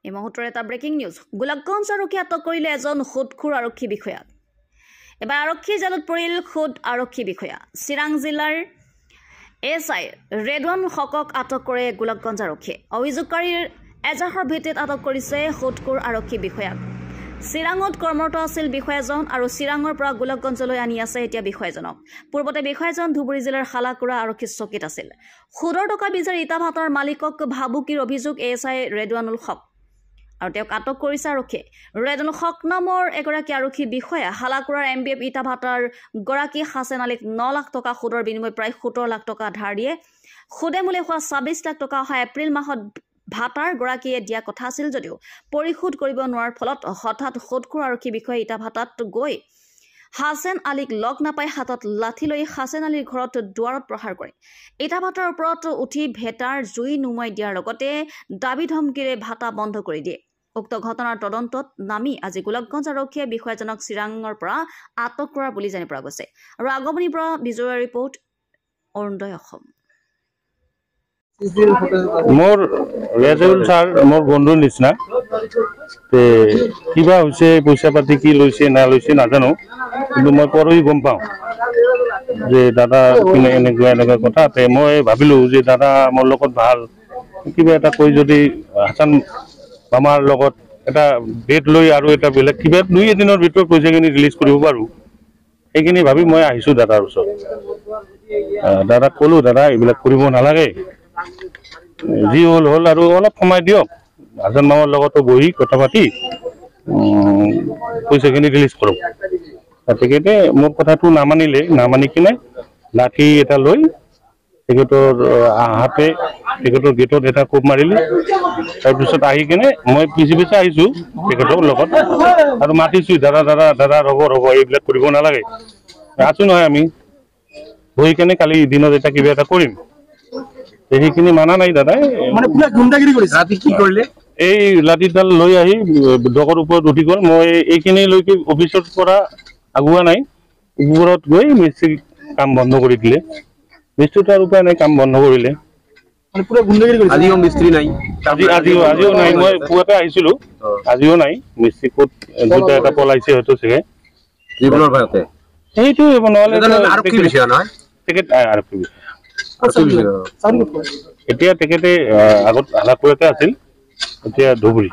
এই মুহূৰ্তৰ এটা ব্ৰেকিং নিউজ গোলাপগঞ্জ আৰক্ষীয়ে আটক কৰিলে এজন খুদখুৰ আৰক্ষী বিষয়া এবাৰ আৰক্ষী জালত পৰিল খুদ আৰক্ষী বিষয়া চিৰাং জিলাৰ এছআই ৰেডৱান হকক আটক কৰে গোলাপগঞ্জ আৰক্ষীয়ে অভিযোগকাৰীৰ এজাহাৰ ভিত্তিত আটক কৰিছে খুদখুৰ আৰক্ষী বিষয়াক চিৰাঙত কৰ্মৰত আছিল বিষয়াজন আৰু চিৰাঙৰ পৰা গোলাপগঞ্জলৈ আনি আছে এতিয়া বিষয়াজনক পূৰ্বতে বিষয়াজন ধুবুৰী জিলাৰ খালাকুৰা আৰক্ষী চকীত আছিল খুদৰ টকা বিচাৰি ইটা ভাটাৰ মালিকক ভাবুকিৰ অভিযোগ এছআই ৰেডৱানুল হক আৰু তেওঁক আটক কৰিছে আৰক্ষীয়ে ৰেডৱানুল হক নামৰ এগৰাকী আৰক্ষী বিষয়া খালাকুৰাৰ এমবিএফ ইটা ভাটাৰ গৰাকী হাছেন আলীক 9 লাখ টকা খুদৰ বিনিময় প্ৰায় 17 লাখ টকা ধাৰ দিয়ে খুদে মূলে হোৱা 26 লাখ টকা অহা এপ্ৰিল মাহত ভাটাৰ গৰাকীয়ে দিয়া কথা আছিল যদিও পৰিশোধ কৰিব নোৱাৰাৰ ফলত হঠাৎ খুদখুৰ আৰক্ষী বিষয়া ইটা ভাটাত গৈ হাছেন আলীক লগ নাপাই হাতত লাঠি লৈ হাছেন আলীৰ ঘৰত দুৱাৰত প্ৰহাৰ কৰে ইটা ভাটাৰ ওপৰত উঠি ভেটাৰ জুই নুমাই দিয়াৰ লগতে দাবী ধমকিৰে ভাটা বন্ধ কৰি দিয়ে উক্ত ঘটনাৰ তদন্তত নামি আজি গোলাপগঞ্জ আৰক্ষীয়ে বিষয়াজনক চিৰাঙৰ পৰা আটক কৰা বুলি জানিব পৰা গৈছে আৰু আগমনিৰ পৰা বিজয় ৰিপৰ্ট অৰুণোদয় অসম মোর রেজাউল স্যার মোর বন্ধুর নিচিনা কিবা হয়েছে পয়সা পাতি কি লৈছে না লৈছে নাজানো কিন্তু মই পরই গম পাওঁ যে দাদা এনেকুৱা কথা মই ভাবিলো যে দাদা মোৰ লগত ভাল কিবা এটা কৈ যদি হাসান মামাৰ লগত এটা ডেট লৈ আৰু এটা বেলেগ কিবা 2 দিনৰ ভিতৰত পইচাখিনি ৰিলিজ কৰিব পাৰো এইখিনি ভাবি মই আহিছো দাদাৰ ওচৰত দাদা কলো দাদা এইবিলাক কৰিব নালাগে যি হল আৰু অলপ সময় দিয়ক হাসান মামাৰ লগতো বহি কথা পাতি পইচাখিনি ৰিলিজ কৰক তেখেতে মোৰ কথাটো নামানি কিনে লাঠি এটা লৈ তেখেতৰ হাতে তেখেতৰ গেটত এটা কোপ মাৰিলে তাৰপিছত আহি কিনে মই পিছে আহিছো তেখেতৰ লগত আৰু মাতিছো দাদা ৰ'ব এইবিলাক কৰিব নালাগে আছো নহয় আমি বহি কিনে কালি দিনত এটা কিবা এটা কৰিম এইখিনি মানা নাই দাদাই মানে পুৰা গুণ্ডাগিৰি কৰিছে ৰাতি কি কৰিলে এই লাঠিডাল লৈ আহি ডকৰ ওপৰত উঠি গ'ল মই এইখিনি লৈকে অফিচৰ পৰা আগুৱা নাই ওপৰত গৈ মিস্ত্ৰী কাম বন্ধ কৰি দিলে মিস্ত্ৰীটাৰ উপায় নাই কাম বন্ধ কৰিলে মানে পুৰা গুণ্ডাগিৰি কৰিছে আজিও মিস্ত্ৰী নাই আজিও নাই মই পুৱাতে আহিছিলো আজিও নাই মিস্ত্ৰী ক'ত দুটা এটা পলাইছে হয়তো চাগে জীৱনৰ ভয়তে সেইটো নহ'লে আৰু কি বিষয় নহয় তেখেত আৰু কি এতিয়া তেখেতে আগত হালাকুৰাতে আছিল এতিয়া ধুবুৰী